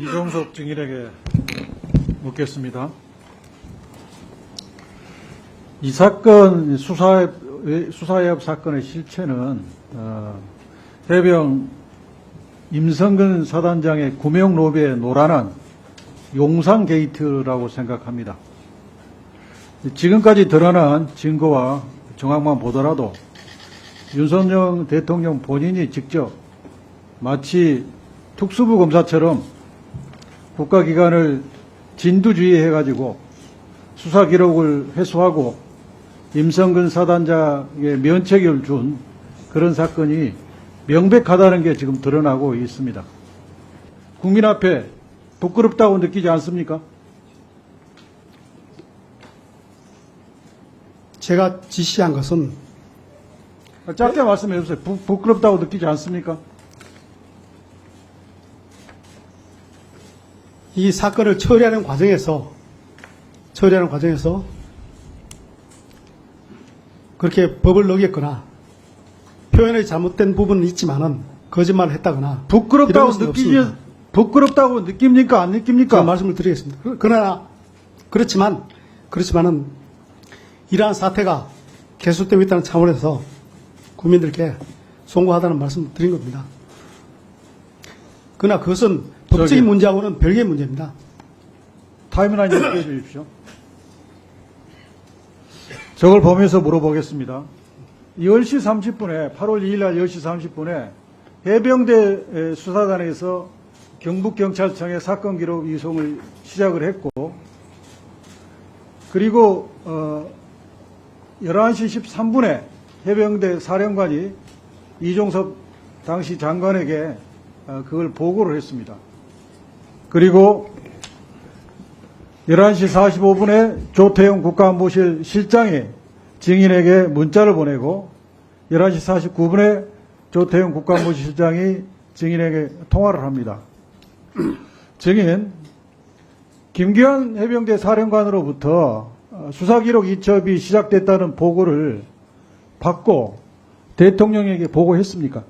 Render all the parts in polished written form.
이종석 증인에게 묻겠습니다. 이 사건 수사협 사건의 실체는 해병 임성근 사단장의 구명 로비에 노란한 용산 게이트라고 생각합니다. 지금까지 드러난 증거와 정황만 보더라도 윤석열 대통령 본인이 직접 마치 특수부 검사처럼 국가기관을 진두지휘해가지고 수사 기록을 회수하고 임성근 사단장의 면책을 준 그런 사건이 명백하다는 게 지금 드러나고 있습니다. 국민 앞에 부끄럽다고 느끼지 않습니까? 제가 지시한 것은 짧게 말씀해 주세요. 부끄럽다고 느끼지 않습니까? 이 사건을 처리하는 과정에서 그렇게 법을 어겼거나 표현이 잘못된 부분은 있지만은 거짓말을 했다거나 부끄럽다고 이런 것은 없습니다. 부끄럽다고 느낍니까? 안 느낍니까? 제가 말씀을 드리겠습니다. 그러나 그렇지만은 이러한 사태가 계속되고 있다는 차원에서 국민들께 송구하다는 말씀을 드린 겁니다. 그러나 그것은 법적인 문제하고는 별개의 문제입니다. 타임라인 좀 띄워주십시오. 저걸 보면서 물어보겠습니다. 10시 30분에 8월 2일 날 10시 30분에 해병대 수사단에서 경북경찰청에 사건 기록 이송을 시작을 했고, 그리고 11시 13분에 해병대 사령관이 이종섭 당시 장관에게 그걸 보고를 했습니다. 그리고 11시 45분에 조태용 국가안보실 실장이 증인에게 문자를 보내고 11시 49분에 조태용 국가안보실 실장이 증인에게 통화를 합니다. 증인, 김기환 해병대 사령관으로부터 수사기록 이첩이 시작됐다는 보고를 받고 대통령에게 보고했습니까?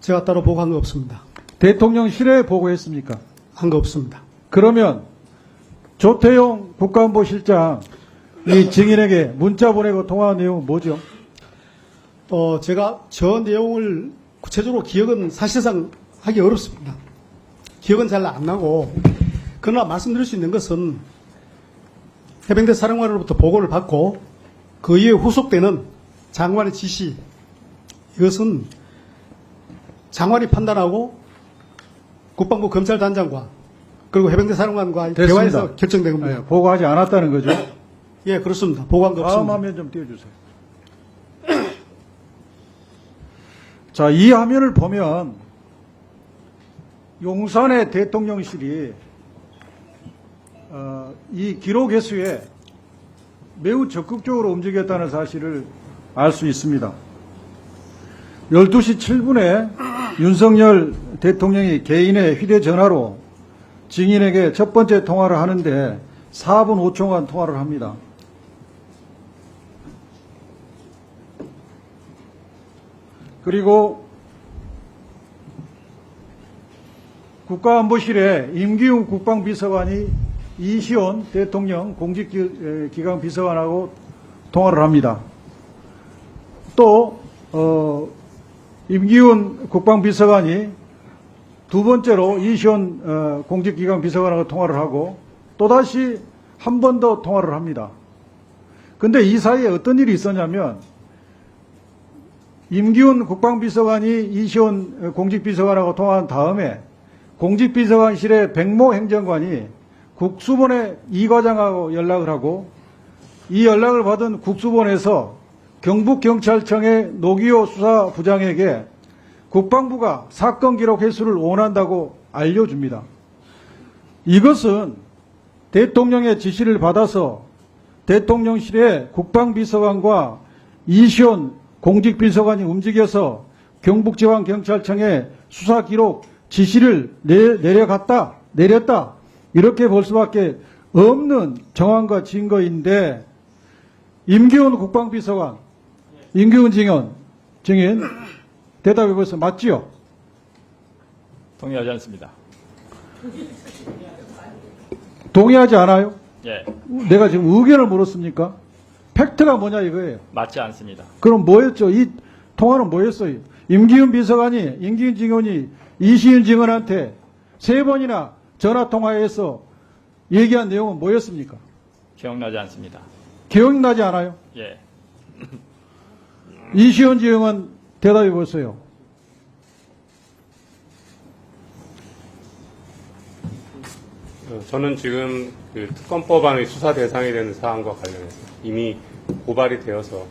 제가 따로 보고한 거 없습니다. 대통령실에 보고했습니까? 한 거 없습니다. 그러면 조태용 국가안보실장 이 증인에게 문자 보내고 통화한 내용은 뭐죠? 제가 저 내용을 구체적으로 기억은 사실상 하기 어렵습니다. 기억은 잘 안 나고, 그러나 말씀드릴 수 있는 것은 해병대 사령관으로부터 보고를 받고 그 이후에 후속되는 장관의 지시, 이것은 장관이 판단하고 국방부 검찰단장과 그리고 해병대 사령관과 대화에서 결정된 겁니다. 네, 보고하지 않았다는 거죠? 예, 그렇습니다. 보고한 거 다음 없습니다. 화면 좀 띄워주세요. 자, 이 화면을 보면 용산의 대통령실이 이 기록 회수에 매우 적극적으로 움직였다는 사실을 알 수 있습니다. 12시 7분에 윤석열 대통령이 개인의 휴대전화로 증인에게 첫 번째 통화를 하는데 4분 5초간 통화를 합니다. 그리고 국가안보실에 임기훈 국방비서관이 이시온 대통령 공직기강 비서관하고 통화를 합니다. 또 임기훈 국방비서관이 두 번째로 이시온 공직기강 비서관하고 통화를 하고 또다시 한 번 더 통화를 합니다. 근데 이 사이에 어떤 일이 있었냐면 임기훈 국방비서관이 이시온 공직비서관하고 통화한 다음에 공직비서관실의 백모 행정관이 국수본의 이 과장하고 연락을 하고 이 연락을 받은 국수본에서 경북경찰청의 노기호 수사부장에게 국방부가 사건 기록 회수를 원한다고 알려줍니다. 이것은 대통령의 지시를 받아서 대통령실의 국방비서관과 이시온 공직비서관이 움직여서 경북지방경찰청에 수사 기록 지시를 내렸다 이렇게 볼 수밖에 없는 정황과 증거인데 임기훈 국방비서관, 임기훈 증인 대답해 보세요. 맞지요? 동의하지 않습니다. 동의하지 않아요? 예, 내가 지금 의견을 물었습니까? 팩트가 뭐냐 이거예요. 맞지 않습니다. 그럼 뭐였죠? 이 통화는 뭐였어요? 임기훈 비서관이, 임기훈 증인이 이시윤 증인한테 3번이나 전화 통화해서 얘기한 내용은 뭐였습니까? 기억나지 않습니다. 기억나지 않아요? 예, 이시윤 증인은 대답해 보세요. 저는 지금 그 특검법안의 수사 대상이 되는 사안과 관련해서 이미 고발이 되어서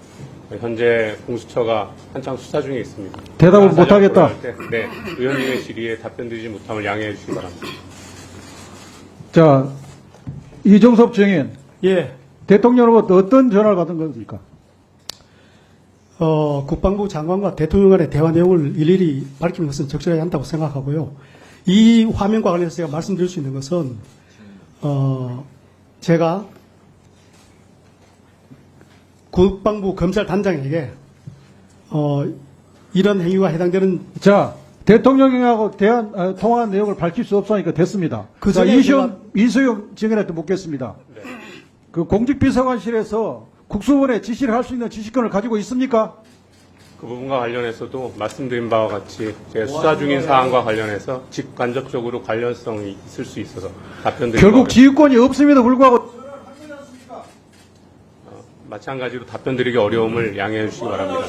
현재 공수처가 한창 수사 중에 있습니다. 대답을 사장 못하겠다. 고려할 때, 네, 의원님의 질의에 답변드리지 못함을 양해해 주시기 바랍니다. 자, 이종섭 증인, 예, 대통령으로부터 어떤 전화를 받은 겁니까? 국방부 장관과 대통령 간의 대화 내용을 일일이 밝히는 것은 적절하지 않다고 생각하고요. 이 화면과 관련해서 제가 말씀드릴 수 있는 것은, 제가 국방부 검찰단장에게, 이런 행위가 해당되는 자, 대통령하고 통화한 내용을 밝힐 수 없으니까 됐습니다. 그 자, 전에 이수영 증인한테 묻겠습니다. 그 공직비서관실에서 국수본에 지시를 할 수 있는 지시권을 가지고 있습니까? 그 부분과 관련해서도 말씀드린 바와 같이 제 수사 중인 사안과 관련해서 직간접적으로 관련성이 있을 수 있어서 답변드리기 결국 지휘권이 없음에도 불구하고 마찬가지로 답변드리기 어려움을 양해해 주시기 바랍니다.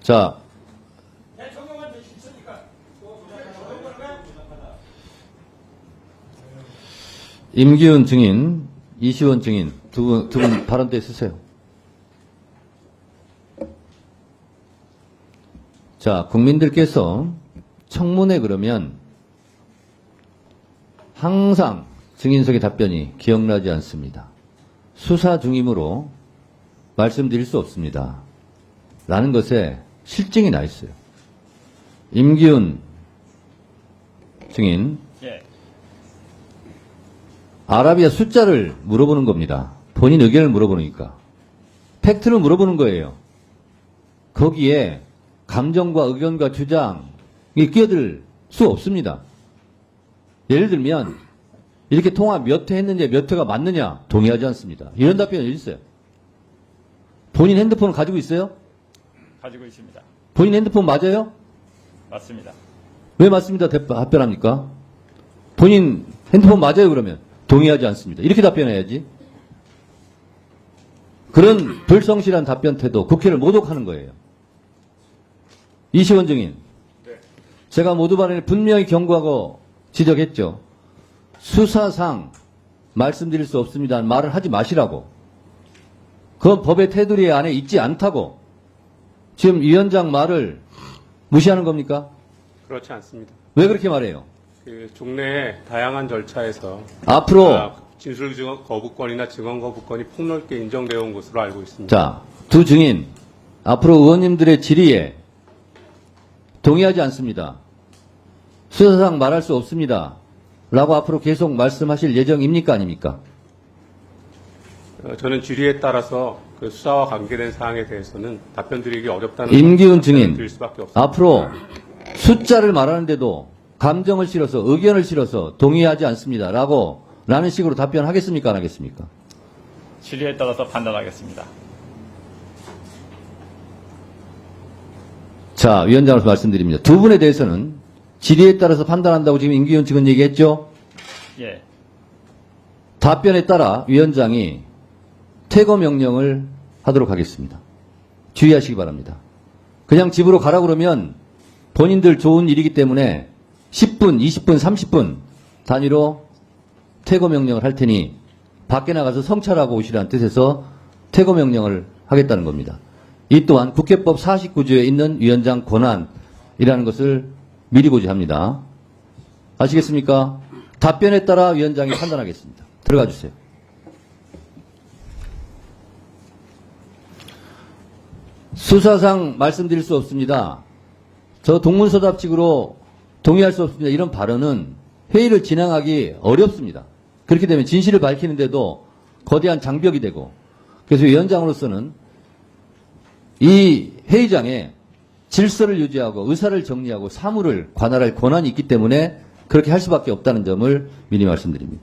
자, 임기훈 증인, 이시원 증인 두 분 발언 때 쓰세요. 자, 국민들께서 청문회 그러면 항상 증인석의 답변이 기억나지 않습니다. 수사 중이므로 말씀드릴 수 없습니다. 라는 것에 실증이 나 있어요. 임기훈 증인, 예, 아라비아 숫자를 물어보는 겁니다. 본인 의견을 물어보니까. 팩트를 물어보는 거예요. 거기에 감정과 의견과 주장이 끼어들 수 없습니다. 예를 들면 이렇게 통화 몇 회 했는지 몇 회가 맞느냐 동의하지 않습니다. 이런 답변이 있어요. 본인 핸드폰을 가지고 있어요? 가지고 있습니다. 본인 핸드폰 맞아요? 맞습니다. 왜 맞습니다 답변합니까? 본인 핸드폰 맞아요 그러면 동의하지 않습니다. 이렇게 답변해야지. 그런 불성실한 답변 태도 국회를 모독하는 거예요. 이시원 증인, 제가 모두 발언을 분명히 경고하고 지적했죠. 수사상 말씀드릴 수 없습니다. 말을 하지 마시라고. 그건 법의 테두리 안에 있지 않다고. 지금 위원장 말을 무시하는 겁니까? 그렇지 않습니다. 왜 그렇게 말해요? 그 종래의 다양한 절차에서 앞으로 진술 증언 거부권이나 증언 거부권이 폭넓게 인정되어 온 것으로 알고 있습니다. 자, 두 증인 앞으로 의원님들의 질의에 동의하지 않습니다. 수사상 말할 수 없습니다. 라고 앞으로 계속 말씀하실 예정입니까 아닙니까? 저는 질의에 따라서 그 수사와 관계된 사항에 대해서는 답변드리기 어렵다는 임기훈 증인, 드릴 수밖에 없습니다. 앞으로 숫자를 말하는데도 감정을 실어서 의견을 실어서 동의하지 않습니다. 라는 식으로 답변하겠습니까 안 하겠습니까? 질의에 따라서 판단하겠습니다. 자, 위원장으로서 말씀드립니다. 두 분에 대해서는 질의에 따라서 판단한다고 지금 임기훈 측은 얘기했죠? 예, 답변에 따라 위원장이 퇴거 명령을 하도록 하겠습니다. 주의하시기 바랍니다. 그냥 집으로 가라 그러면 본인들 좋은 일이기 때문에 10분, 20분, 30분 단위로 퇴거 명령을 할 테니 밖에 나가서 성찰하고 오시라는 뜻에서 퇴거 명령을 하겠다는 겁니다. 이 또한 국회법 49조에 있는 위원장 권한이라는 것을 미리 고지합니다. 아시겠습니까? 답변에 따라 위원장이 판단하겠습니다. 들어가 주세요. 수사상 말씀드릴 수 없습니다. 저 동문서답식으로 동의할 수 없습니다. 이런 발언은 회의를 진행하기 어렵습니다. 그렇게 되면 진실을 밝히는데도 거대한 장벽이 되고, 그래서 위원장으로서는 이 회의장에 질서를 유지하고 의사를 정리하고 사무를 관할할 권한이 있기 때문에 그렇게 할 수밖에 없다는 점을 미리 말씀드립니다.